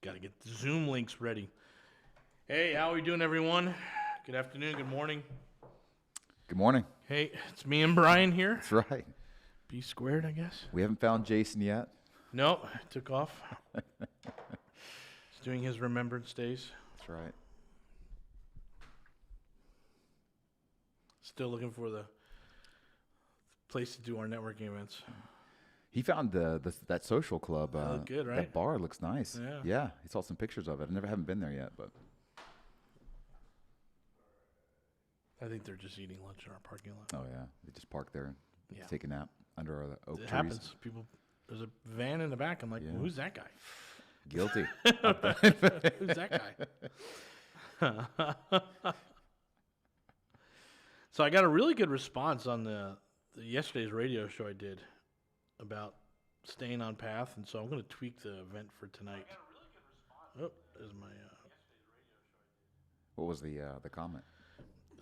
Got to get the Zoom links ready. Hey, how are we doing, everyone? Good afternoon, good morning. Good morning. Hey, it's me and Brian here. That's right. B squared, I guess. We haven't found Jason yet. No, took off. He's doing his remembrance days. That's right. Still looking for the place to do our networking events. He found that social club. Looked good, right? That bar looks nice. Yeah. He saw some pictures of it. I haven't been there yet, but I think they're just eating lunch in our parking lot. oh yeah, they just park there and Yeah. take a nap under the oak trees. It happens. People, there's a van in the back. I'm like, Yeah. well, who's that guy? Guilty. Who's that guy? So I got a really good response on the yesterday's radio show I did about staying on path, and so I'm going to tweak the event for tonight. Oh, there's my. What was the comment?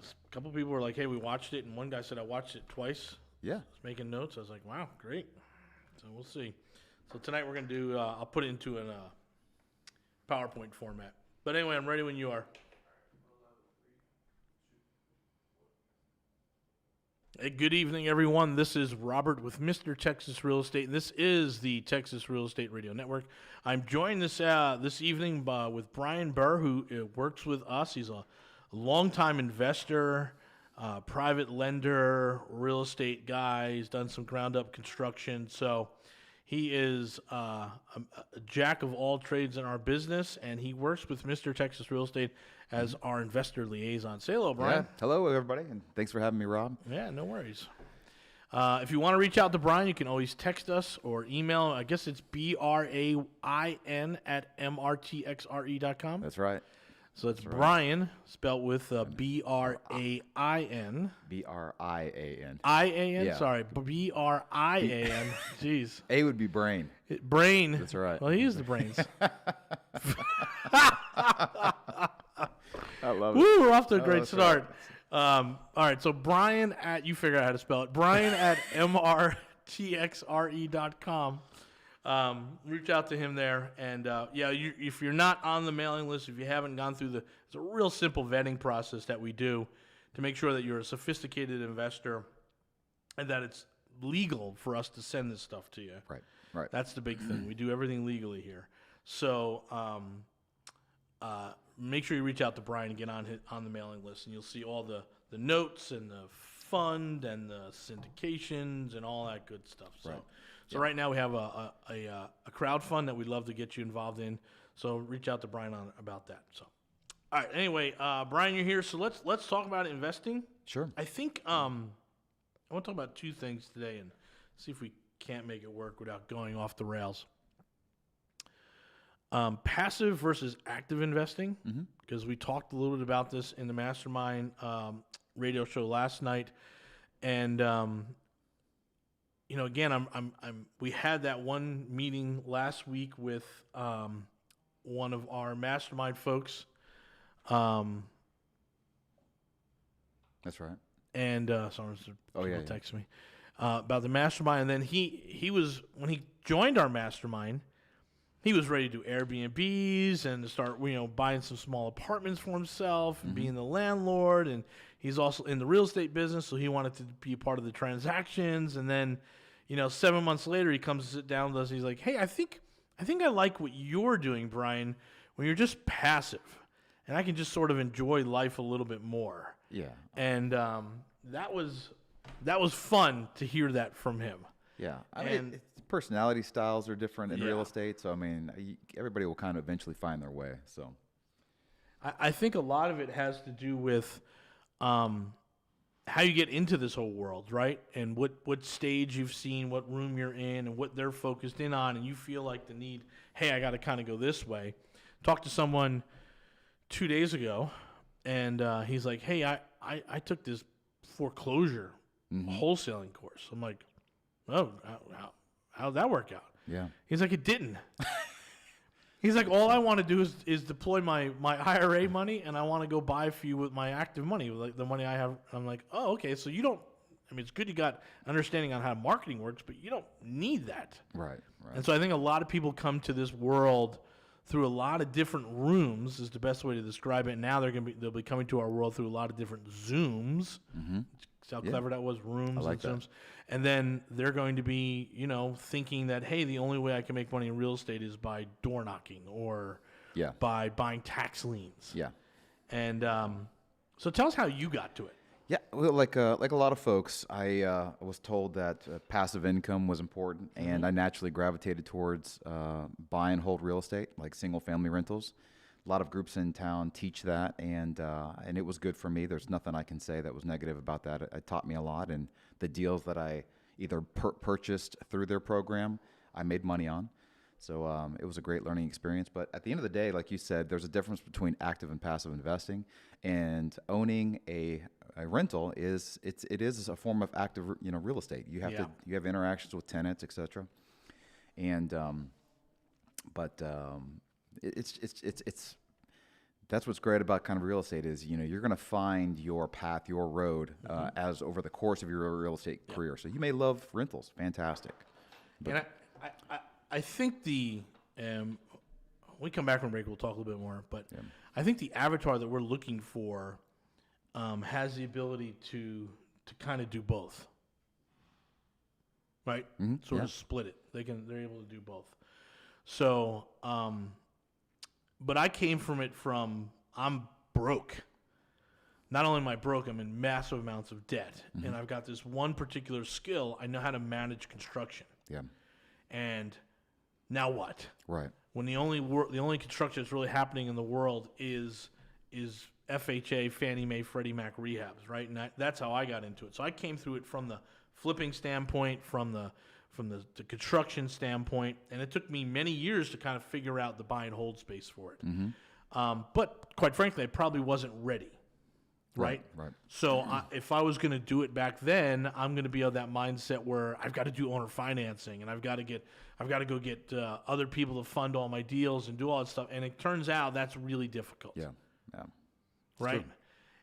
A couple people were like, "Hey, we watched it," and one guy said, "I watched it twice." Yeah. I was making notes. I was like, "Wow, great." So we'll see. So tonight we're going to do. I'll put it into a PowerPoint format. But anyway, I'm ready when you are. Hey, good evening, everyone. This is Robert with Mr. Texas Real Estate, and this is the Texas Real Estate Radio Network. I'm joined this evening with Brian Burr, who works with us. He's a longtime investor, private lender, real estate guy. He's done some ground-up construction, so he is a jack of all trades in our business, and he works with Mr. Texas Real Estate as our investor liaison. Say hello, Brian. Yeah. Hello, everybody, and thanks for having me, Rob. Yeah, no worries. If you want to reach out to Brian, you can always text us or email. I guess it's BRAIN@MRTXRE.com. That's right. So it's Brian, spelled with BRAIN. BRIAN. IAN? Yeah. Sorry, BRIAN. Jeez. A would be brain. Brain. That's right. Well, he is the brains. I love it. Woo, we're off to a great that's start. All right, so Brian you figure out how to spell it. Brian at MRTXRE.com. Reach out to him there. And if you're not on the mailing list, if you haven't gone through it's a real simple vetting process that we do to make sure that you're a sophisticated investor and that it's legal for us to send this stuff to you. Right. That's the big thing. We do everything legally here. So make sure you reach out to Brian and get on the mailing list, and you'll see all the notes and the fund and the syndications and all that good stuff. So right now we have a crowdfund that we'd love to get you involved in. So reach out to Brian about that. So, all right. Anyway, Brian, you're here. So let's talk about investing. Sure. I think I want to talk about two things today and see if we can't make it work without going off the rails. Passive versus active investing, because we talked a little bit about this in the Mastermind radio show last night, and again, we had that one meeting last week with one of our Mastermind folks. That's right. And someone texted me about the Mastermind, and then he was, when he joined our Mastermind, he was ready to do Airbnbs and to start, buying some small apartments for himself and being the landlord. And he's also in the real estate business, so he wanted to be a part of the transactions. And then, 7 months later, he comes to sit down with us. And he's like, "Hey, I think I like what you're doing, Brian, when you're just passive, and I can just sort of enjoy life a little bit more." Yeah. And that was fun to hear that from him. Yeah. I mean, personality styles are different in real estate, so everybody will kind of eventually find their way. So, I think a lot of it has to do with how you get into this whole world, right? And what stage you've seen, what room you're in, and what they're focused in on, and you feel like the need. Hey, I got to kind of go this way. Talked to someone 2 days ago, and he's like, "Hey, I took this foreclosure wholesaling course." I'm like, "Oh, how'd that work out?" Yeah. He's like, "It didn't." He's like, "All I want to do is deploy my IRA money, and I want to go buy a few with my active money, like the money I have." I'm like, "Oh, okay. So you don't. I mean, it's good you got understanding on how marketing works, but you don't need that." Right. And so I think a lot of people come to this world through a lot of different rooms is the best way to describe it. Now they'll be coming to our world through a lot of different Zooms. Mm-hmm. See how clever that was, rooms like and Zooms. And then they're going to be, thinking that, hey, the only way I can make money in real estate is by door knocking or by buying tax liens. Yeah. And so tell us how you got to it. Yeah, well, like a lot of folks, I was told that passive income was important, and I naturally gravitated towards buy and hold real estate, like single-family rentals. A lot of groups in town teach that, and it was good for me. There's nothing I can say that was negative about that. It taught me a lot, and the deals that I either purchased through their program, I made money on. So it was a great learning experience. But at the end of the day, like you said, there's a difference between active and passive investing, and owning a rental is a form of active real estate. You have interactions with tenants, etc. And it's that's what's great about kind of real estate is you're going to find your path, your road as over the course of your real estate career. So you may love rentals, fantastic. But and I think we come back from break, we'll talk a little bit more, but I think the avatar that we're looking for has the ability to kind of do both, right? Mm-hmm. Sort of split it. They're able to do both. So, but I came from it I'm broke. Not only am I broke, I'm in massive amounts of debt, and I've got this one particular skill. I know how to manage construction. Yeah. And now what? Right. When the only construction that's really happening in the world is FHA, Fannie Mae, Freddie Mac rehabs, right? And that's how I got into it. So I came through it from the flipping standpoint, from the construction standpoint, and it took me many years to kind of figure out the buy and hold space for it. Mm-hmm. But quite frankly, I probably wasn't ready. Right. So if I was going to do it back then, I'm going to be of that mindset where I've got to do owner financing, and I've got to go get other people to fund all my deals and do all that stuff. And it turns out that's really difficult. Yeah. Right.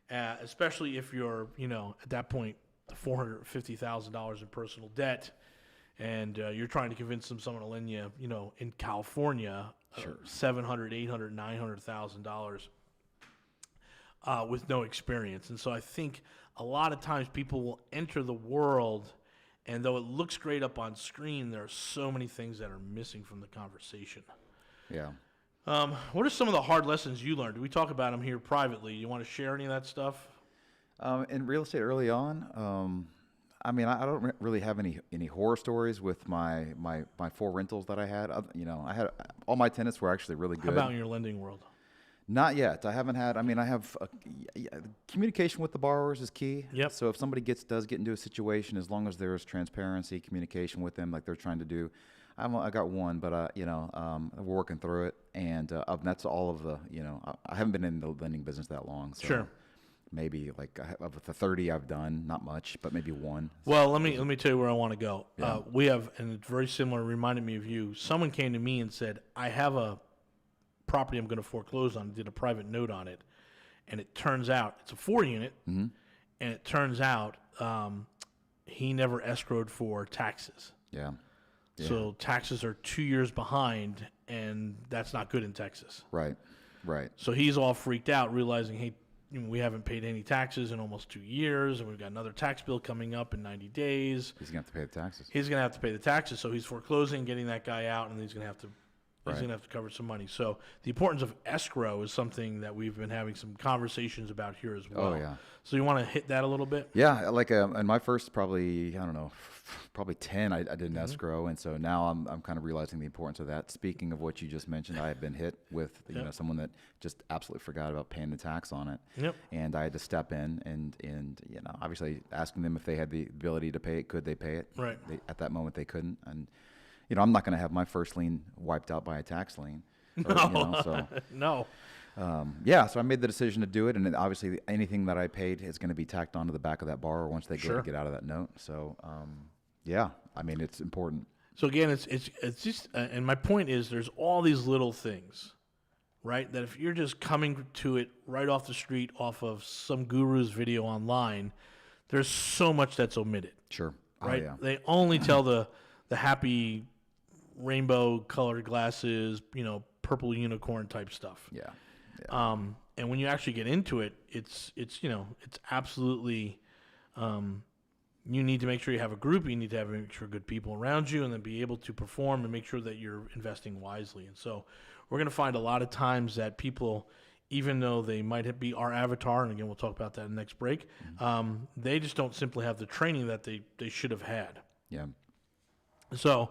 Especially if you're, at that point, $450,000 in personal debt, and you're trying to convince someone to lend you, in California, $700,000, $800,000, $900,000. With no experience. And so I think a lot of times people will enter the world, and though it looks great up on screen, there are so many things that are missing from the conversation. Yeah. What are some of the hard lessons you learned? Do we talk about them here privately? You want to share any of that stuff? In real estate early on, I don't really have any horror stories with my 4 rentals that I had. I had all my tenants were actually really good. How about in your lending world? Not yet. I haven't had. I have communication with the borrowers is key. Yep. So if somebody does get into a situation, as long as there is transparency, communication with them, like they're trying to do, I got one, but we're working through it, and that's all of the. I haven't been in the lending business that long. So sure. Maybe of the 30 I've done, not much, but maybe one. Well, let me tell you where I want to go. Yeah. We have, and it's very similar. Reminded me of you. Someone came to me and said, "I have a property I'm going to foreclose on," did a private note on it, and it turns out it's a 4-unit, and it turns out he never escrowed for taxes. Yeah. So taxes are 2 years behind, and that's not good in Texas. Right. So he's all freaked out, realizing, hey, we haven't paid any taxes in almost 2 years, and we've got another tax bill coming up in 90 days. He's going to have to pay the taxes. He's going to have to pay the taxes, so he's foreclosing, getting that guy out, and he's going to have to cover some money. So the importance of escrow is something that we've been having some conversations about here as well. Oh, yeah. So you want to hit that a little bit? Yeah, in my first probably 10, I did an escrow, and so now I'm kind of realizing the importance of that. Speaking of what you just mentioned, I have been hit with someone that just absolutely forgot about paying the tax on it. Yep. And I had to step in and obviously asking them if they had the ability to pay it, could they pay it? Right. At that moment they couldn't, and I'm not going to have my first lien wiped out by a tax lien. No. So I made the decision to do it, and then obviously anything that I paid is going to be tacked onto the back of that borrower once they go to get out of that note. So, it's important. So again, it's just, and my point is, there's all these little things, right? That if you're just coming to it right off the street, off of some guru's video online, there's so much that's omitted. Sure. Right. Oh, yeah. They only tell the happy rainbow colored glasses, purple unicorn type stuff. Yeah. And when you actually get into it, it's absolutely, you need to make sure you have a group. You need to make sure good people around you, and then be able to perform and make sure that you're investing wisely. And so we're going to find a lot of times that people, even though they might be our avatar, and again, we'll talk about that in the next break, they just don't simply have the training that they should have had. Yeah. So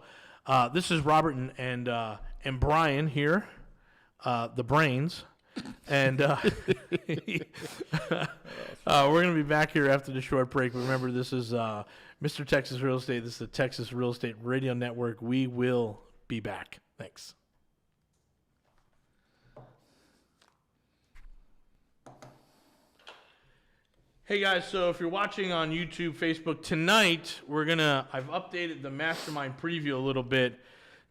this is Robert and Brian here, the brains. And we're going to be back here after the short break. Remember, this is Mr. Texas Real Estate. This is the Texas Real Estate Radio Network. We will be back. Thanks. Hey guys, so if you're watching on YouTube, Facebook, tonight I've updated the Mastermind preview a little bit,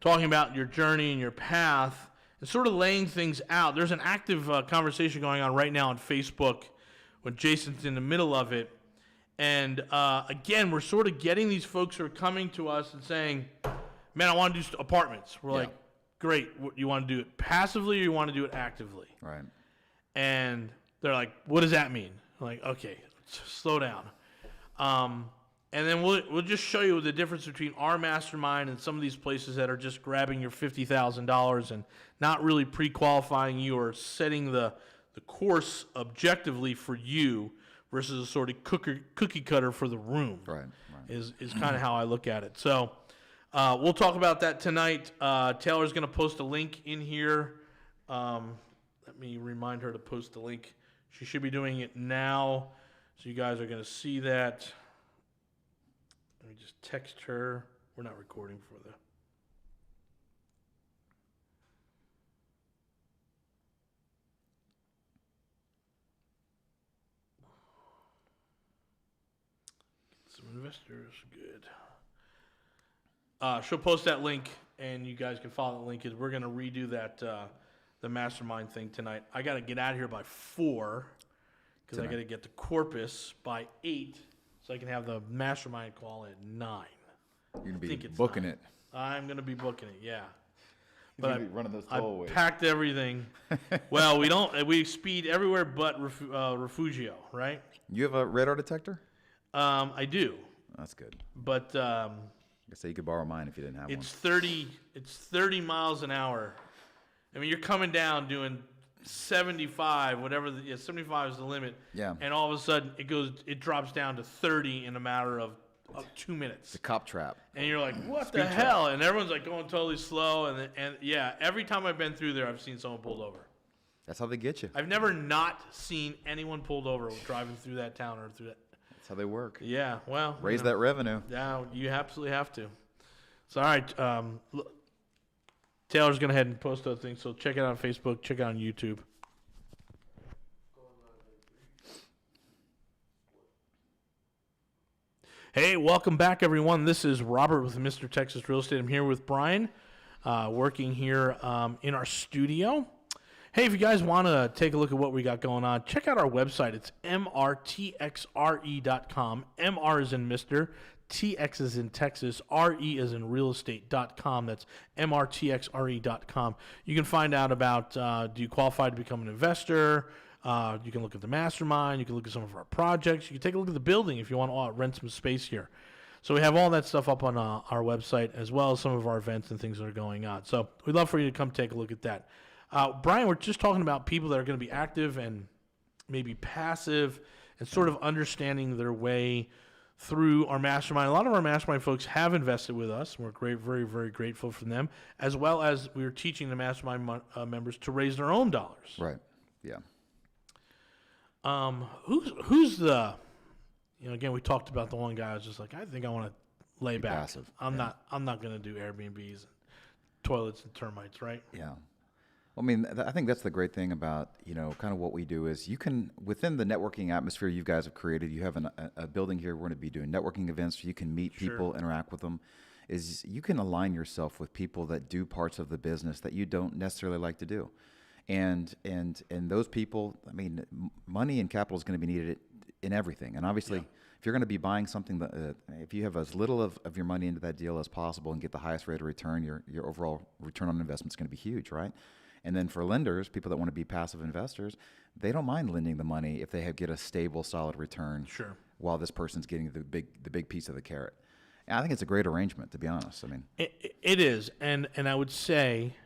talking about your journey and your path, and sort of laying things out. There's an active conversation going on right now on Facebook when Jason's in the middle of it. And again, we're sort of getting these folks who are coming to us and saying, man, I want to do apartments. We're like, great. You want to do it passively or you want to do it actively? Right. And they're like, what does that mean? I'm like, okay, slow down. And then we'll just show you the difference between our mastermind and some of these places that are just grabbing your $50,000 and not really pre-qualifying you or setting the course objectively for you versus a sort of cookie cutter for the room. Right. Is kind of how I look at it. So we'll talk about that tonight. Taylor's going to post a link in here. Let me remind her to post the link. She should be doing it now, so you guys are going to see that. Let me just text her. We're not recording for the... Some investors, good. She'll post that link, and you guys can follow the link, because we're going to redo that, the mastermind thing tonight. I got to get out of here by 4, because I got to get to Corpus by 8, so I can have the mastermind call at 9. You're going to be booking 9. it. I'm going to be booking it, yeah. But I, running those tollways. I packed everything. Well, we speed everywhere but Refugio, right? You have a radar detector? I do. That's good. But I say you could borrow mine if you didn't have one. It's 30 miles an hour. I mean, you're coming down doing 75, 75 is the limit. Yeah. And all of a sudden it drops down to 30 in a matter of 2 minutes. It's a cop trap. And you're like, what the hell? And everyone's like going totally slow. And yeah, every time I've been through there, I've seen someone pulled over. That's how they get you. I've never not seen anyone pulled over driving through that town or through that. That's how they work. Yeah, well. Raise that revenue. Yeah, you absolutely have to. So, all right. Taylor's going to head and post those things. So check it out on Facebook. Check it out on YouTube. Hey, welcome back, everyone. This is Robert with Mr. Texas Real Estate. I'm here with Brian, working here in our studio. Hey, if you guys want to take a look at what we got going on, check out our website. It's mrtxre.com. MR is in Mr. TX is in Texas. RE is in realestate.com. That's mrtxre.com. You can find out about do you qualify to become an investor. You can look at the mastermind. You can look at some of our projects. You can take a look at the building if you want to rent some space here. So we have all that stuff up on our website, as well as some of our events and things that are going on. So we'd love for you to come take a look at that. Brian, we're just talking about people that are going to be active and maybe passive and sort of understanding their way through our mastermind. A lot of our mastermind folks have invested with us. We're very, very grateful for them, as well as we're teaching the mastermind members to raise their own dollars. Right. Yeah. Who's the, again, we talked about the one guy. I was just like, I think I want to lay back. Passive. I'm not going to do Airbnbs and toilets and termites, right? Yeah. Well, I mean, I think that's the great thing about, kind of what we do is you can, within the networking atmosphere you guys have created, you have a building here. We're going to be doing networking events. You can meet people, interact with them. Is you can align yourself with people that do parts of the business that you don't necessarily like to do. And those people, I mean, money and capital is going to be needed in everything. And obviously, if you're going to be buying something, if you have as little of your money into that deal as possible and get the highest rate of return, your overall return on investment is going to be huge, right? And then for lenders, people that want to be passive investors, they don't mind lending the money if they get a stable, solid return. Sure. While this person's getting the big piece of the carrot. And I think it's a great arrangement, to be honest. I mean, it is, and I would say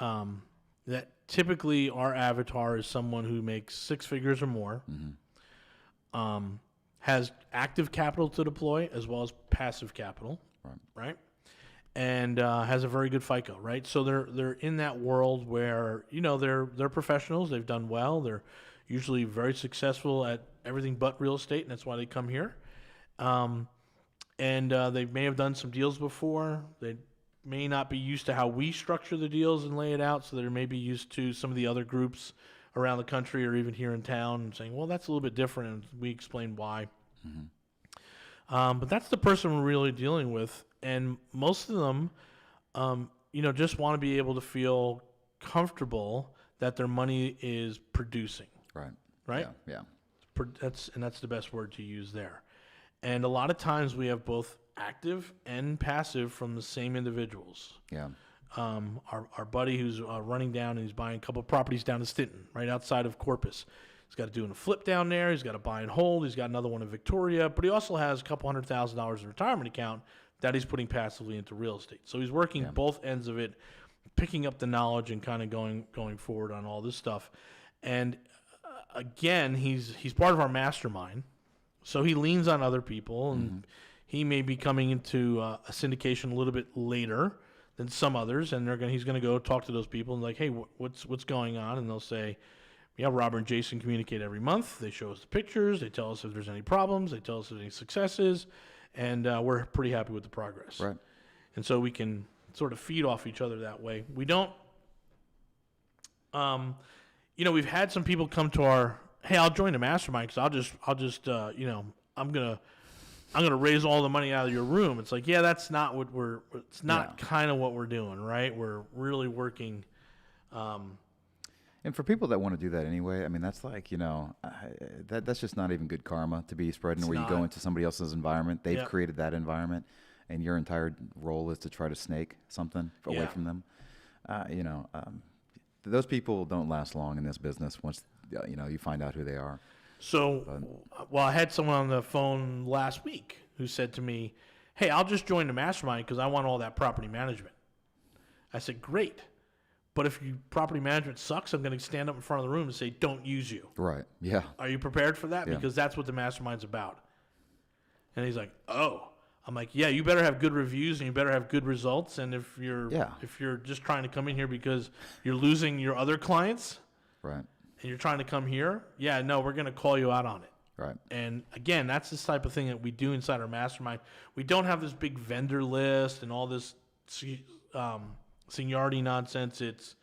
that typically our avatar is someone who makes 6 figures or more, has active capital to deploy as well as passive capital, right? And has a very good FICO, right? So they're in that world where they're professionals. They've done well. They're usually very successful at everything but real estate, and that's why they come here. And they may have done some deals before. They may not be used to how we structure the deals and lay it out, so they may be used to some of the other groups around the country or even here in town and saying, well, that's a little bit different, and we explain why. But that's the person we're really dealing with, and most of them, just want to be able to feel comfortable that their money is producing. Right? Yeah. That's the best word to use there. And a lot of times we have both active and passive from the same individuals. Yeah. Our buddy who's running down and he's buying a couple of properties down in Stinton, right outside of Corpus. He's got to do a flip down there. He's got to buy and hold. He's got another one in Victoria, but he also has a couple $100,000 in retirement account that he's putting passively into real estate. So he's working both ends of it, picking up the knowledge and kind of going forward on all this stuff. And again, he's part of our mastermind, so he leans on other people, and he may be coming into a syndication a little bit later than some others, and he's going to go talk to those people and like, hey, what's going on? And they'll say, yeah, Robert and Jason communicate every month. They show us the pictures. They tell us if there's any problems. They tell us if there's any successes, and we're pretty happy with the progress. Right. And so we can sort of feed off each other that way. We don't. We've had some people come to our, hey, I'll join the mastermind because I'll just I'm gonna raise all the money out of your room. It's like, yeah, that's not what it's not kind of what we're doing, right? We're really working. And for people that want to do that anyway, I mean, that's like, that's just not even good karma to be spreading where you go into somebody else's environment. They've created that environment, and your entire role is to try to snake something away from them. Those people don't last long in this business once, you find out who they are. So, I had someone on the phone last week who said to me, hey, I'll just join the mastermind because I want all that property management. I said, great. But if your property management sucks, I'm going to stand up in front of the room and say, don't use you. Right. Yeah. Are you prepared for that? Yeah. Because that's what the mastermind's about. And he's like, oh. I'm like, yeah, you better have good reviews and you better have good results. And if you're just trying to come in here because you're losing your other clients, right, and you're trying to come here, we're going to call you out on it. Right. And again, that's the type of thing that we do inside our mastermind. We don't have this big vendor list and all this seniority nonsense. It's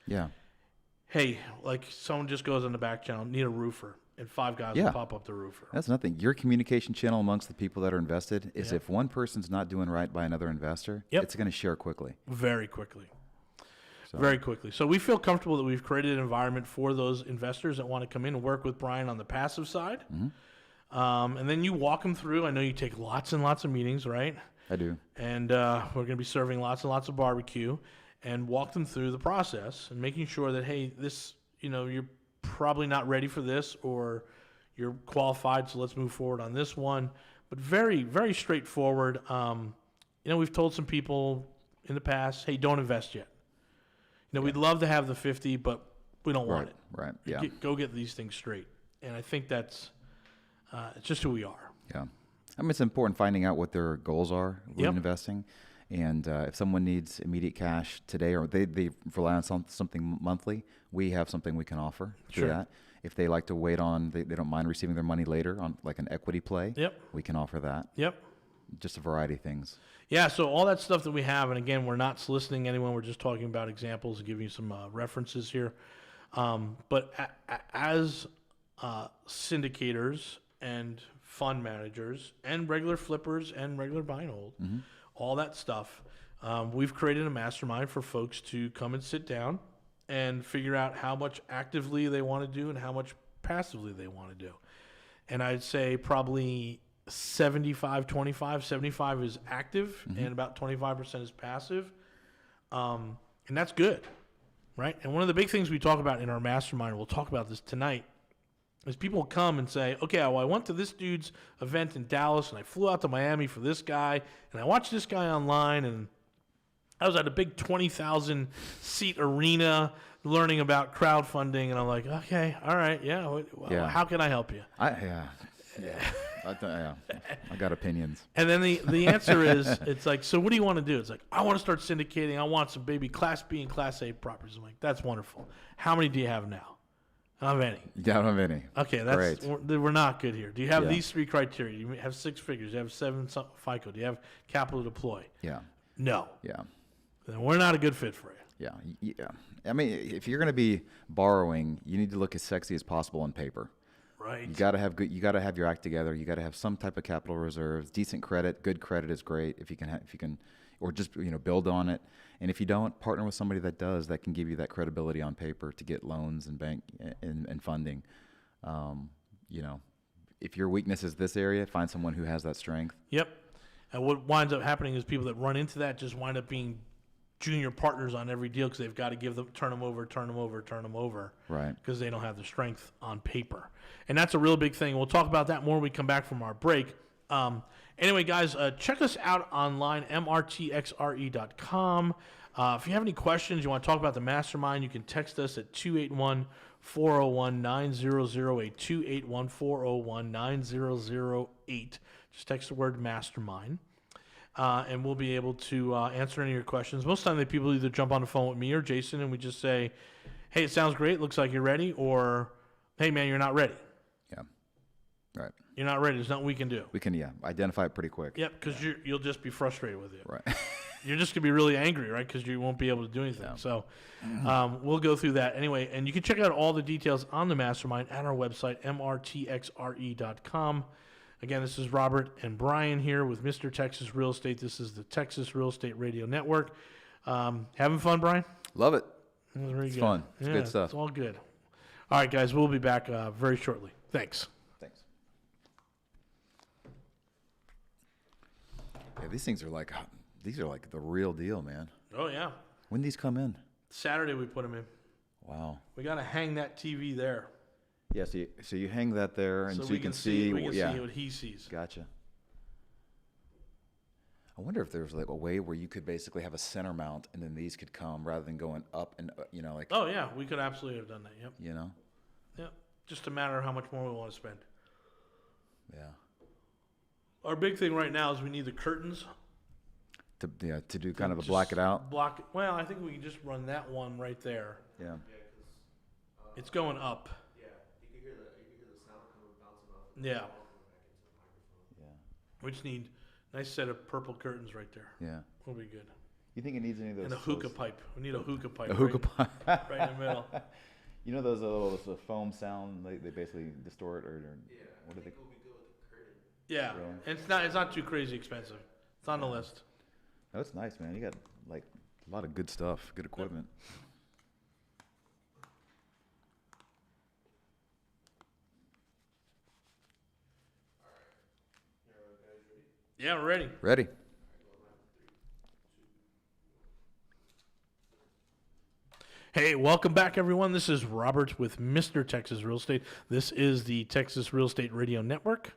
hey, like someone just goes on the back channel, need a roofer, and 5 guys will pop up the roofer. That's nothing. Your communication channel amongst the people that are invested is if one person's not doing right by another investor, it's going to share quickly. Very quickly. Very quickly. So we feel comfortable that we've created an environment for those investors that want to come in and work with Brian on the passive side. And then you walk them through. I know you take lots and lots of meetings, right? I do. And we're going to be serving lots and lots of barbecue and walk them through the process and making sure that, hey, this, you're probably not ready for this, or you're qualified, so let's move forward on this one. But very, very straightforward. We've told some people in the past, hey, don't invest yet. We'd love to have the 50, but we don't want it. Right. Yeah. Go get these things straight. And I think that's it's just who we are. Yeah. I mean, it's important finding out what their goals are when investing. And if someone needs immediate cash today, or they rely on something monthly, we have something we can offer through that. If they like to wait on, they don't mind receiving their money later on like an equity play, we can offer that. Just a variety of things. Yeah, so all that stuff that we have, and again, we're not soliciting anyone. We're just talking about examples and giving you some references here. But as syndicators and fund managers and regular flippers and regular buy and hold, all that stuff, we've created a mastermind for folks to come and sit down and figure out how much actively they want to do and how much passively they want to do. And I'd say probably 75-25. 75 is active and about 25% is passive. And that's good. right? And one of the big things we talk about in our mastermind, we'll talk about this tonight, is people come and say, okay, well, I went to this dude's event in Dallas, and I flew out to Miami for this guy, and I watched this guy online, and I was at a big 20,000 seat arena learning about crowdfunding, and I'm like, okay, all right, yeah. How can I help you? I got opinions. And then the answer is, it's like, so what do you want to do? It's like, I want to start syndicating. I want some baby Class B and Class A properties. I'm like, that's wonderful. How many do you have now? I don't have any. Yeah, I don't have any. Okay, we're not good here. Do you have these 3 criteria? Do you have 6 figures? Do you have 7 FICO? Do you have capital to deploy? Yeah. No. Yeah. Then we're not a good fit for you. Yeah. I mean, if you're going to be borrowing, you need to look as sexy as possible on paper. Right. You got to have You got to have your act together. You got to have some type of capital reserves, decent credit. Good credit is great if you can, or just build on it. And if you don't, partner with somebody that does, that can give you that credibility on paper to get loans and bank and funding. If your weakness is this area, find someone who has that strength. Yep. And what winds up happening is people that run into that just wind up being junior partners on every deal because they've got to turn them over. Right. Because they don't have the strength on paper. And that's a real big thing. We'll talk about that more when we come back from our break. Anyway, guys, check us out online, mrtxre.com. If you have any questions, you want to talk about the mastermind, you can text us at 281-401-9008, 281-401-9008. Just text the word mastermind, and we'll be able to answer any of your questions. Most of the time, the people either jump on the phone with me or Jason, and we just say, hey, it sounds great, looks like you're ready, or, hey, man, you're not ready. Yeah, right. You're not ready. There's nothing we can do. We can, identify it pretty quick. Yep, because you'll just be frustrated with it. Right. You're just going to be really angry, right, because you won't be able to do anything. Yeah. So we'll go through that. Anyway, and you can check out all the details on the mastermind at our website, mrtxre.com. Again, this is Robert and Brian here with Mr. Texas Real Estate. This is the Texas Real Estate Radio Network. Having fun, Brian? Love it. It was very it's good. Fun. It's good stuff. It's all good. All right, guys, we'll be back very shortly. Thanks. Yeah, these are like the real deal, man. Oh, yeah. When these come in? Saturday we put them in. Wow. We got to hang that TV there. Yeah, so you hang that there, and so you can see. We can see what he sees. Gotcha. I wonder if there's like a way where you could basically have a center mount, and then these could come rather than going up and like. Oh yeah, we could absolutely have done that. Yep. Yep. Just a matter of how much more we want to spend. Yeah. Our big thing right now is we need the curtains. To do kind of a black it out. Well, I think we can just run that one right there. Yeah. It's going up. Yeah, you can hear the sound coming bouncing off. Yeah. Yeah. We just need a nice set of purple curtains right there. Yeah. We'll be good. You think it needs any of those? And a hookah pipe. We need a hookah pipe. A hookah pipe. Right in the middle. You know those little foam sound? They basically distort or Yeah. What are they? We'll be good with the curtain. Yeah. Really? And it's not too crazy expensive. It's on the list. Oh, that's nice, man. You got like a lot of good stuff, good equipment. Yeah, we're ready. Ready. Hey, welcome back, everyone. This is Robert with Mr. Texas Real Estate. This is the Texas Real Estate Radio Network.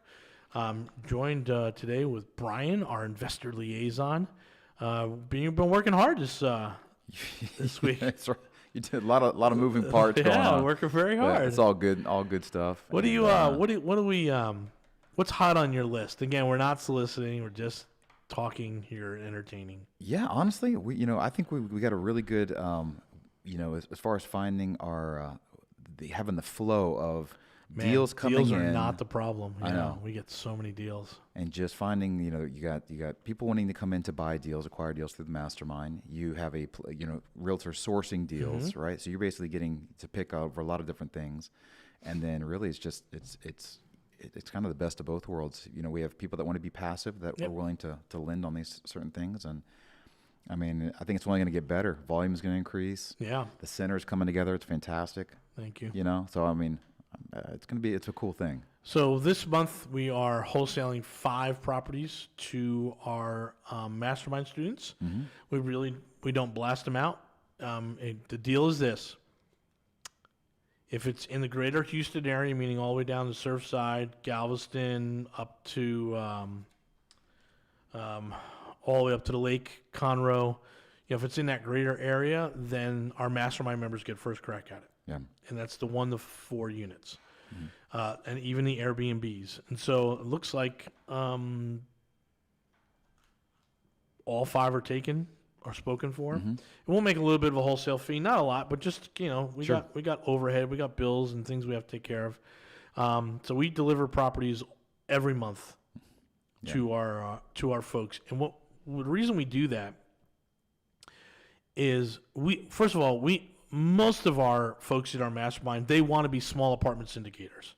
Joined today with Brian, our investor liaison. You've been working hard this week. That's right. You did a lot of moving parts going on. Yeah, working very hard. But it's all good stuff. What do you what's hot on your list? Again, we're not soliciting, we're just talking here, entertaining. Yeah, honestly, I think we got a really good as far as finding our having the flow of deals coming in. Deals are not the problem. I know. We get so many deals. And just finding, you got people wanting to come in to buy deals, acquire deals through the mastermind. You have realtor sourcing deals, mm-hmm. right? So you're basically getting to pick over a lot of different things. And then really it's kind of the best of both worlds. We have people that want to be passive that are willing to lend on these certain things. And I mean, I think it's only going to get better. Volume is going to increase. Yeah. The center's coming together. It's fantastic. Thank you. So I mean, it's a cool thing. So this month we are wholesaling 5 properties to our mastermind students. Mm-hmm. We don't blast them out. The deal is this. If it's in the greater Houston area, meaning all the way down to Surfside, Galveston, up to all the way up to the lake, Conroe, if it's in that greater area, then our mastermind members get first crack at it. Yeah. And that's the 1 to 4 units. And even the Airbnbs. And so it looks like all 5 are taken or spoken for. And we'll make a little bit of a wholesale fee, not a lot, but just we got overhead, we got bills and things we have to take care of. So we deliver properties every month to our folks. And the reason we do that is most of our folks in our mastermind, they want to be small apartment syndicators.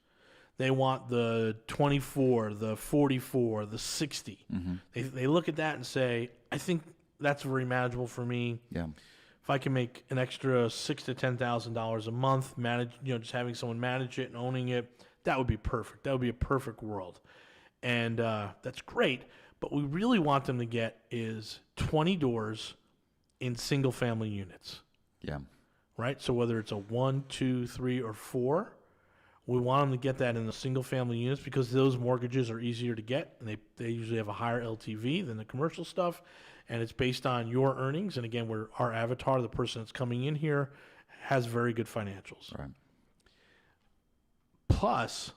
They want the 24, the 44, the 60. They look at that and say, I think that's very manageable for me. Yeah. If I can make an extra $6,000 to $10,000 a month, just having someone manage it and owning it, that would be perfect. That would be a perfect world. And that's great. But we really want them to get is 20 doors in single family units. Yeah. Right? So whether it's a 1, 2, 3, or 4, we want them to get that in the single family units because those mortgages are easier to get and they usually have a higher LTV than the commercial stuff. And it's based on your earnings. And again, our avatar, the person that's coming in here, has very good financials. Right. Plus,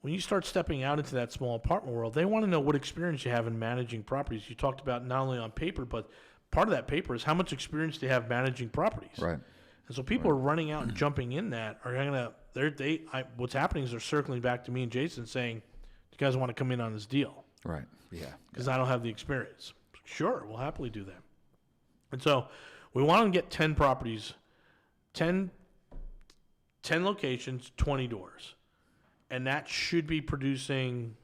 when you start stepping out into that small apartment world, they want to know what experience you have in managing properties. You talked about not only on paper, but part of that paper is how much experience do you have managing properties. Right. And so people are running out and jumping in that are going to what's happening is they're circling back to me and Jason saying, "Do you guys want to come in on this deal?" Right. Yeah. Because I don't have the experience. Sure, we'll happily do that. And so we want them to get 10 properties, 10 locations, 20 doors. And that should be producing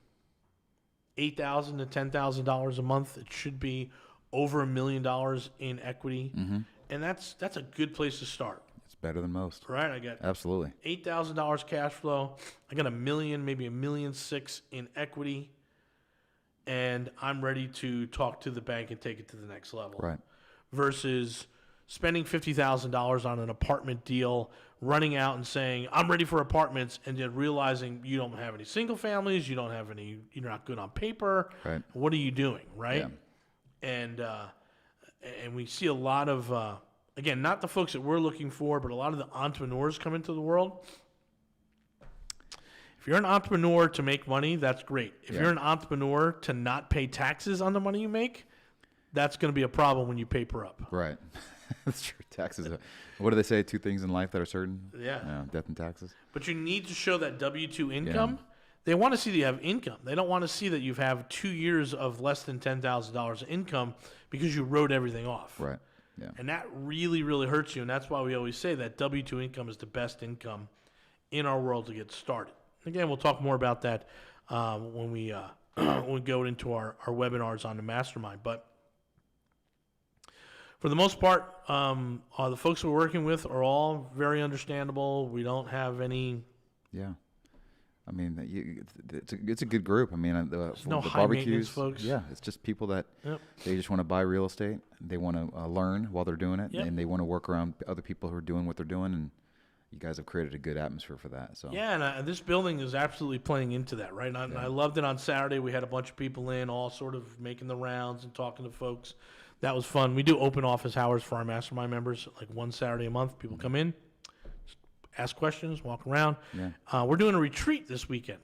$8,000 to $10,000 a month. It should be over $1 million in equity. And that's a good place to start. It's better than most. Right? I got absolutely $8,000 cash flow. I got $1 million, maybe $1.6 million in equity. And I'm ready to talk to the bank and take it to the next level. Right. Versus spending $50,000 on an apartment deal, running out and saying, I'm ready for apartments, and then realizing you don't have any single families, you're not good on paper. Right. What are you doing, right? Yeah. And we see a lot of, again, not the folks that we're looking for, but a lot of the entrepreneurs come into the world. If you're an entrepreneur to make money, that's great. If you're an entrepreneur to not pay taxes on the money you make, that's going to be a problem when you paper up. Right. That's true. Taxes. What do they say? 2 things in life that are certain? Yeah. Death and taxes. But you need to show that W-2 income. Yeah. They want to see that you have income. They don't want to see that you have 2 years of less than $10,000 of income because you wrote everything off. Right. Yeah. And that really, really hurts you. And that's why we always say that W-2 income is the best income in our world to get started. Again, we'll talk more about that when we go into our webinars on the Mastermind. But for the most part, the folks we're working with are all very understandable. We don't have any. Yeah. I mean, it's a good group. I mean, there's no the high barbecues, maintenance folks. Yeah, it's just people that they just want to buy real estate. They want to learn while they're doing it, and they want to work around other people who are doing what they're doing. And you guys have created a good atmosphere for that. So yeah, and this building is absolutely playing into that, right? And I loved it on Saturday. We had a bunch of people in, all sort of making the rounds and talking to folks. That was fun. We do open office hours for our mastermind members, like one Saturday a month. People come in, ask questions, walk around. Yeah. We're doing a retreat this weekend.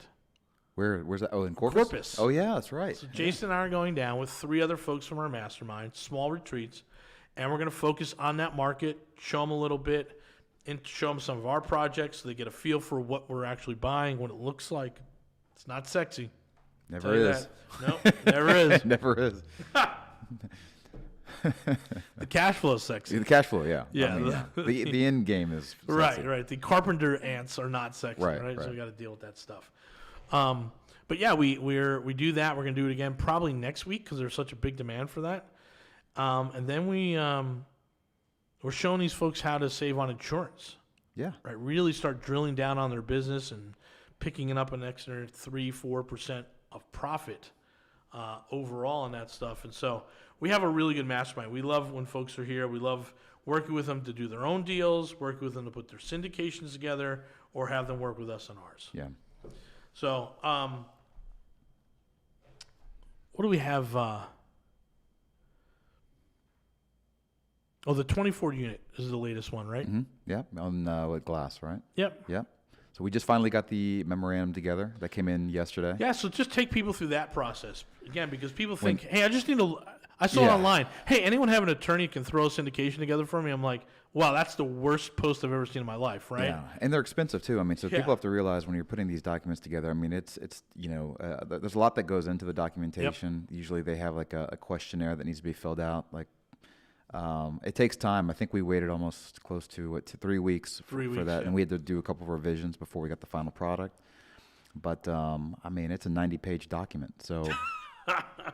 Where's that? Oh, in Corpus? Oh, yeah, that's right. So Jason and I are going down with 3 other folks from our mastermind, small retreats, and we're going to focus on that market, show them a little bit, and show them some of our projects so they get a feel for what we're actually buying, what it looks like. It's not sexy. Never is. No, never is. Never is. The cash flow is sexy. The cash flow, yeah. Yeah. I mean, the end game is sexy. Right. The carpenter ants are not sexy, right? So we got to deal with that stuff. But yeah, we do that. We're gonna do it again probably next week because there's such a big demand for that. And then we're showing these folks how to save on insurance. Yeah. Right. Really start drilling down on their business and picking up an extra 3-4% of profit overall on that stuff. And so we have a really good mastermind. We love when folks are here. We love working with them to do their own deals, working with them to put their syndications together, or have them work with us on ours. Yeah. So, what do we have? The 24 unit is the latest one, right? Mm-hmm. Yeah. On with glass, right? Yep. Yeah. So we just finally got the memorandum together. That came in yesterday. Yeah, so just take people through that process. Again, because people think, When- hey, I just need to, I saw it Yeah. online. Hey, anyone have an attorney who can throw a syndication together for me? I'm like, wow, that's the worst post I've ever seen in my life, right? Yeah, and they're expensive too. I mean, so Yeah. people have to realize when you're putting these documents together. I mean, it's there's a lot that goes into the documentation. Usually, they have like a questionnaire that needs to be filled out. Like, it takes time. I think we waited almost close to 3 weeks for weeks, that, yeah. and we had to do a couple of revisions before we got the final product. But I mean, it's a 90-page document, so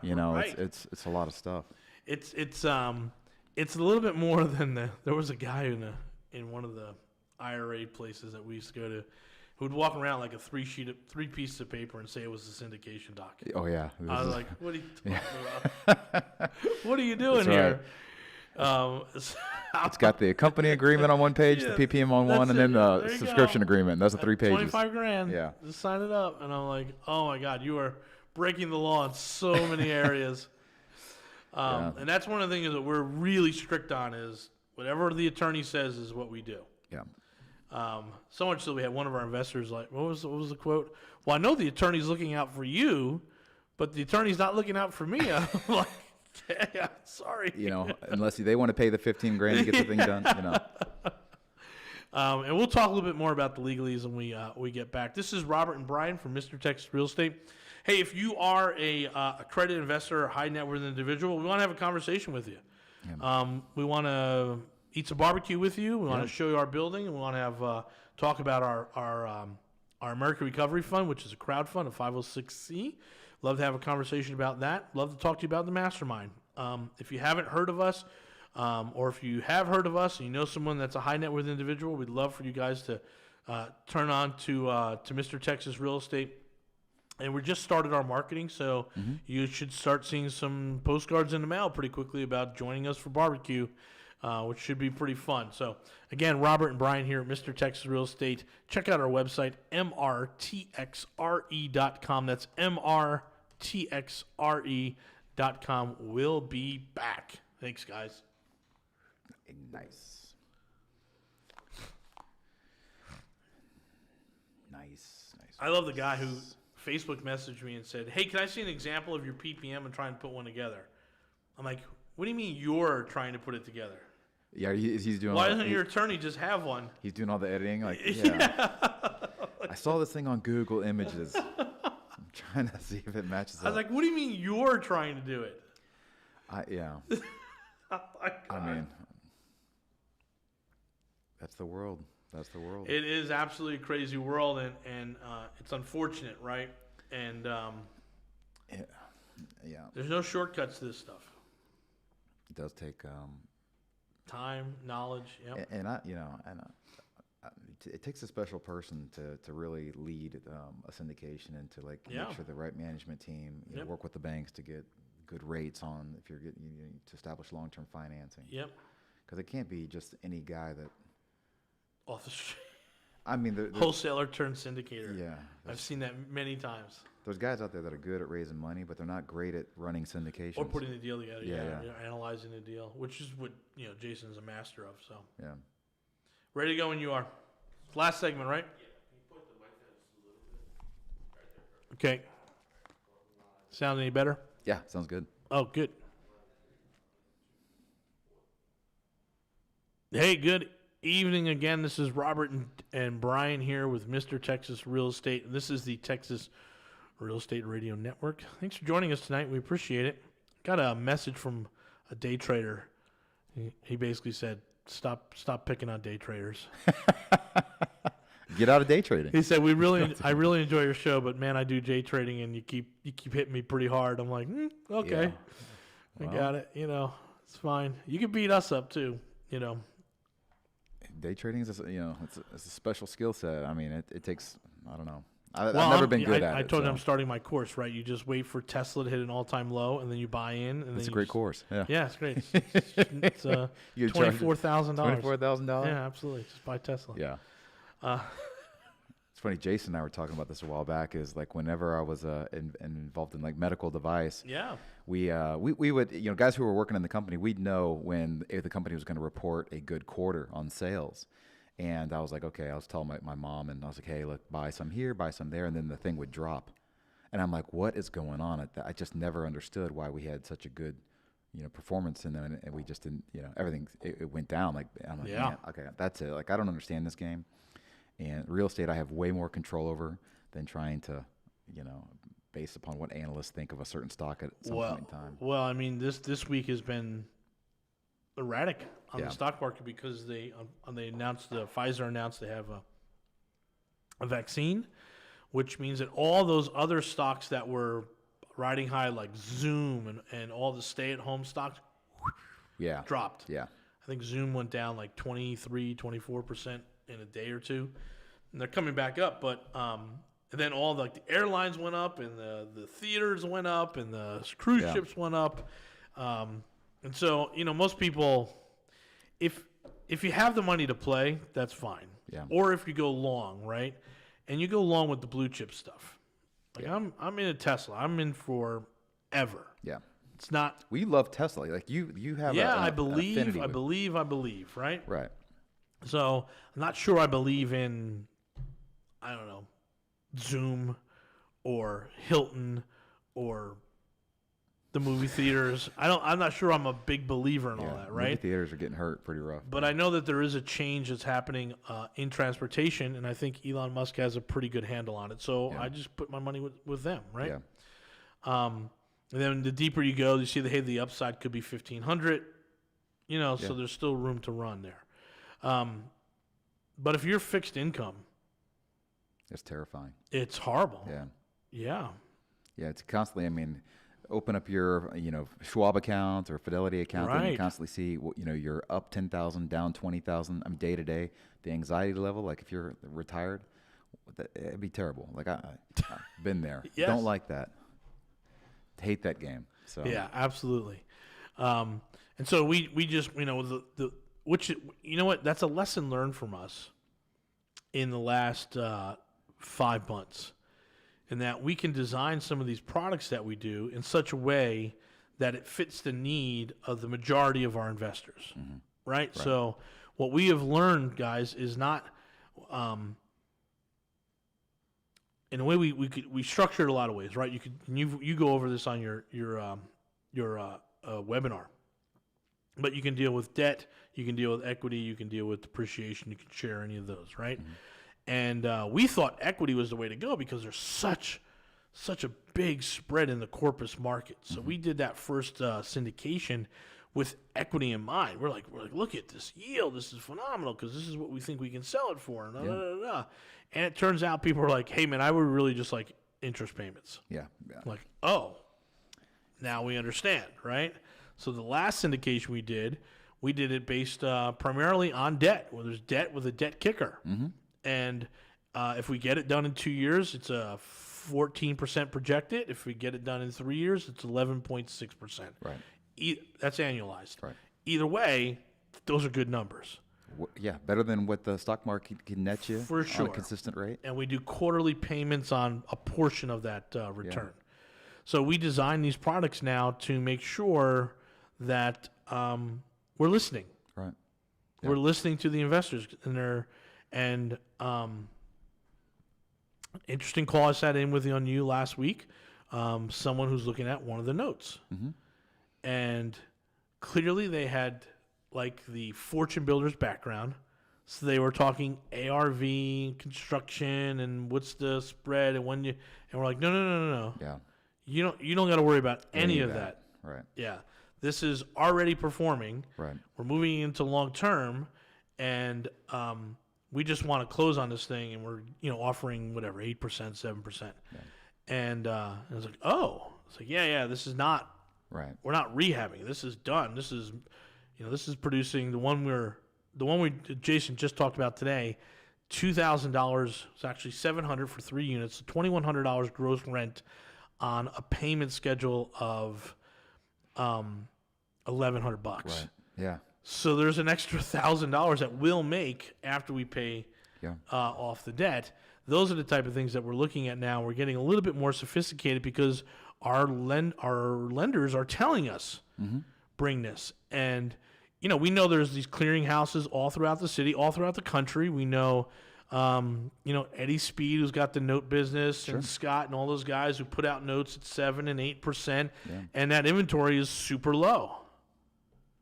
Right. it's a lot of stuff. It's a little bit more than there was a guy in one of the IRA places that we used to go to who'd walk around like a three pieces of paper and say it was a syndication document. Oh yeah, I was like, what are you talking about? What are you doing That's here? It's got the company agreement on one page, Yeah, the PPM on that's one, and it. then the There you subscription go. agreement. That's the 3 pages. 25 grand. Yeah. Just sign it up. And I'm like, oh my God, you are breaking the law in so many areas. Yeah. And that's one of the things that we're really strict on is whatever the attorney says is what we do. Yeah. So much so we had one of our investors like, what was the quote? Well, I know the attorney's looking out for you, but the attorney's not looking out for me. I'm like, yeah, sorry. Unless they want to pay the 15 grand to get the thing done. And we'll talk a little bit more about the legalese when we get back. This is Robert and Brian from Mr. Texas Real Estate. Hey, if you are a accredited investor or high net worth individual, we want to have a conversation with you. Yeah. We want to eat some barbecue with you. We want to show you our building. And we want to have talk about our American Recovery Fund, which is a crowd fund, a 506c. Love to have a conversation about that. Love to talk to you about the Mastermind. If you haven't heard of us, or if you have heard of us and you know someone that's a high net worth individual, we'd love for you guys to turn on to Mr. Texas Real Estate. And we just started our marketing, so you should start seeing some postcards in the mail pretty quickly about joining us for barbecue, which should be pretty fun. So, again, Robert and Brian here at Mr. Texas Real Estate. Check out our website, mrtxre.com. That's mrtxre.com. We'll be back. Thanks, guys. Nice. I love the guy who Facebook messaged me and said, hey, can I see an example of your PPM and try and put one together? I'm like, what do you mean you're trying to put it together? Yeah, he's doing. Why doesn't your attorney just have one? He's doing all the editing. Like, yeah. I saw this thing on Google Images. I'm trying to see if it matches I was up. like, what do you mean you're trying to do it? Yeah. Oh my God. I mean, that's the world. That's the world. It is absolutely a crazy world, and it's unfortunate, right? And Yeah. there's no shortcuts to this stuff. It does take. Time, knowledge, yep. It takes a special person to really lead a syndication and to make sure the right management team work with the banks to get good rates on if you're getting to establish long-term financing. Yep. Because it can't be just any guy that. Off the street. I mean, Wholesaler turned syndicator. Yeah. I've seen that many times. There's guys out there that are good at raising money, but they're not great at running syndications. Or putting the deal together, Yeah. analyzing the deal, which is what Jason's a master of. So Yeah. ready to go when you are. Last segment, right? Okay. Sound any better? Yeah, sounds good. Oh, good. Hey, good evening again. This is Robert and Brian here with Mr. Texas Real Estate. This is the Texas Real Estate Radio Network. Thanks for joining us tonight. We appreciate it. Got a message from a day trader. He basically said, "Stop picking on day traders." Get out of day trading. He said, I really enjoy your show, but man, I do day trading and you keep hitting me pretty hard. I'm like, okay, Yeah. I got it. It's fine. You can beat us up too. Day trading is, it's a special skill set. I mean, it takes, I don't know. I've never been good at it. I told you so. I'm starting my course, right? You just wait for Tesla to hit an all-time low, and then you buy in. And It's then a great course. Yeah. Yeah, it's great. It's $24,000. $24,000. Yeah, absolutely. Just buy Tesla. Yeah. Uh, It's funny. Jason and I were talking about this a while back. Is like whenever I was involved in like medical device, yeah. we would, guys who were working in the company, we'd know if the company was going to report a good quarter on sales. And I was like, okay, I was telling my mom, and I was like, hey, look, buy some here, buy some there, and then the thing would drop. And I'm like, what is going on? I just never understood why we had such a good, performance, and then we just didn't, everything it went down. Like, I'm like, Yeah. man, okay, that's it. Like, I don't understand this game. And real estate, I have way more control over than trying to, based upon what analysts think of a certain stock at some point in time. Well, I mean, this week has been erratic on Yeah. the stock market because they announced Pfizer announced they have a vaccine, which means that all those other stocks that were riding high, like Zoom and all the stay-at-home stocks, Yeah. dropped. Yeah. I think Zoom went down like 24% in a day or two, and they're coming back up. But and then all the airlines went up, and the theaters went up, and the cruise Yeah. ships went up. And so most people, if you have the money to play, that's fine. Yeah. Or if you go long, right, and you go long with the blue chip stuff. Like Yeah. I'm in a Tesla. I'm in for ever. Yeah. It's not. We love Tesla. Like you have. Yeah, an I believe. affinity I with- believe. Right. Right. So I'm not sure I believe in, I don't know, Zoom or Hilton or the movie theaters. I'm not sure I'm a big believer in all that, Movie right? theaters are getting hurt pretty rough. But I know that there is a change that's happening in transportation, and I think Elon Musk has a pretty good handle on it. So Yeah. I just put my money with them, right? Yeah. And then the deeper you go, you see the upside could be 1,500. So Yeah. there's still room to run there. But if you're fixed income, It's terrifying. it's horrible. Yeah. Yeah. Yeah. It's constantly. I mean, open up your Schwab account or Fidelity account, and you Right. constantly see you're up 10,000, down 20,000. I mean, day to day, the anxiety level. Like if you're retired, it'd be terrible. Like I've been there. Yes. Don't like that. Hate that game. So Yeah, absolutely. And so we just which what, that's a lesson learned from us in the last 5 months, in that we can design some of these products that we do in such a way that it fits the need of the majority of our investors, right? So what we have learned, guys, is not in a way we structure it a lot of ways, right? You go over this on your webinar, but you can deal with debt, you can deal with equity, you can deal with depreciation, you can share any of those, right? And we thought equity was the way to go because there's such a big spread in the corpus market. So we did that first syndication with equity in mind. We're like, look at this yield. This is phenomenal because this is what we think we can sell it for. And it turns out people are like, hey, man, I would really just like interest payments. Yeah. Yeah. Like, oh, now we understand, right? So the last syndication we did it based primarily on debt, where there's debt with a debt kicker. And if we get it done in 2 years, it's a 14% projected. If we get it done in 3 years, it's 11.6%. Right. That's annualized. Right. Either way, those are good numbers. Yeah, better than what the stock market can net you For on sure. a consistent rate. And we do quarterly payments on a portion of that return. So we design these products now to make sure that we're listening. Right. Yeah. We're listening to the investors, and interesting call I sat in with on you last week. Someone who's looking at one of the notes, and clearly they had like the fortune builders background, so they were talking ARV construction and what's the spread and and we're like, no. Yeah. You don't got to worry about any of that. Right. Yeah. This is already performing. Right. We're moving into long term, and we just want to close on this thing, and we're offering whatever 8%, 7%, and I was like, oh, it's like yeah, this is not Right. We're not rehabbing. This is done. This is producing the one we Jason just talked about today. $2,000. It's actually $700 for 3 units. $2,100 gross rent on a payment schedule of $1,100 bucks. Right. Yeah. So there's an extra $1,000 that we'll make after we pay Yeah. off the debt. Those are the type of things that we're looking at now. We're getting a little bit more sophisticated because our lenders are telling us bring this. And we know there's these clearinghouses all throughout the city, all throughout the country. We know Eddie Speed, who's got the note business, and Scott and all those guys who put out notes at 7% and 8%, and that inventory is super low.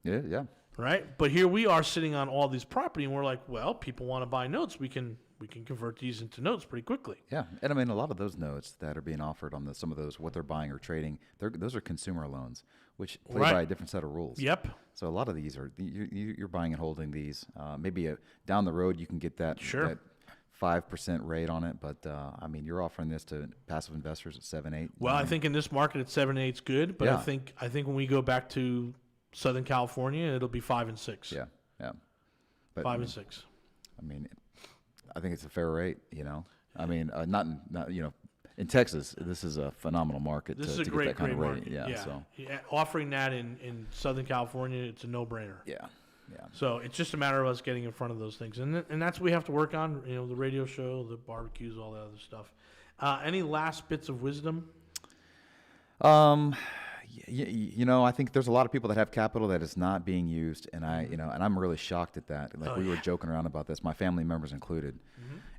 Yeah. Yeah. Right? But here we are sitting on all these property, and we're like, well, people want to buy notes. We can convert these into notes pretty quickly. Yeah, and I mean a lot of those notes that are being offered on some of those what they're buying or trading, those are consumer loans, which play by a different set of rules. Yep. So a lot of these are you're buying and holding these. Maybe down the road you can get that 5% rate on it, but I mean you're offering this to passive investors at 7, 8. Well, 9. I think in this market at 7, 8 is good, but I think when we go back to Southern California, it'll be 5 and 6. Yeah. But, 5 and 6. I mean, I think it's a fair rate. I mean, not in Texas, this is a phenomenal market. This is to a great, get that kind great of rate. market. Yeah. So offering that in Southern California, it's a no-brainer. yeah. So it's just a matter of us getting in front of those things, and that's what we have to work on. The radio show, the barbecues, all that other stuff. Any last bits of wisdom? I think there's a lot of people that have capital that is not being used, and and I'm really shocked at that. Like we were joking around about this, my family members included,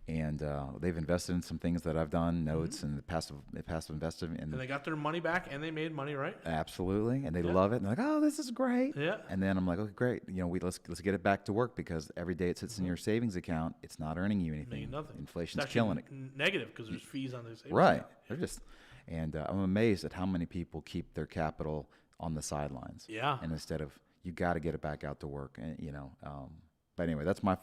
and they've invested in some things that I've done, notes and passive investing, and they got their money back, and they made money, right? Absolutely, and they love it. And they're like, "Oh, this is great!" Yeah. And then I'm like, "Okay, great. Let's get it back to work because every day it sits in your savings account, it's not earning you anything. Nothing. Inflation's killing it. Negative because there's fees on the savings Right. account. They're just. And I'm amazed at how many people keep their capital on the sidelines. Yeah. And instead of you got to get it back out to work, and But anyway, that's my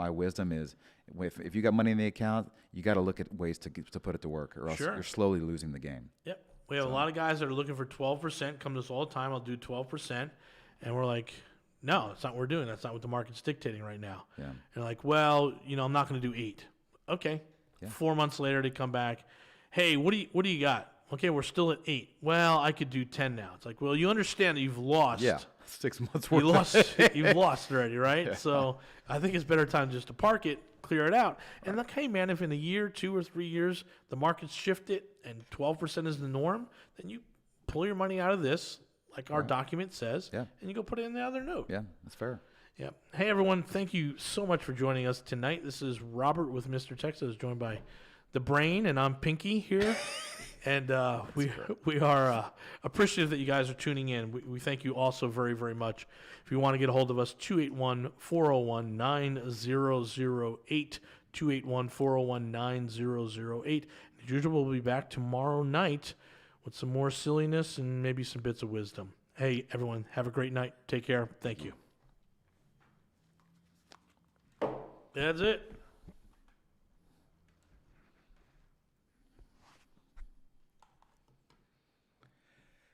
wisdom is if you got money in the account, you got to look at ways to put it to work, or else you're slowly losing the game. Yep. We have a lot of guys that are looking for 12%. Come to us all the time. I'll do 12%, and we're like, no, that's not what we're doing. That's not what the market's dictating right now. Yeah. And like, well, I'm not going to do 8. Okay. Yeah. 4 months later, they come back. Hey, what do you got? Okay, we're still at 8. Well, I could do 10 now. It's like, well, you understand that you've lost. Yeah, 6 months worth. You've lost already, right? Yeah. So I think it's better time just to park it, clear it out, and look, hey man, if in a year, 2 or 3 years, the market's shifted and 12% is the norm, then you pull your money out of this, like our document says, and you go put it in the other note. Yeah, that's fair. Yeah. Hey everyone, thank you so much for joining us tonight. This is Robert with Mr. Texas, joined by the Brain, and I'm Pinky here. And we are appreciative that you guys are tuning in. We thank you also very, very much. If you want to get a hold of us, 281-401-9008, 281-401-9008. As usual, we'll be back tomorrow night with some more silliness and maybe some bits of wisdom. Hey, everyone, have a great night. Take care. Thank you. That's it.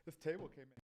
This table came in.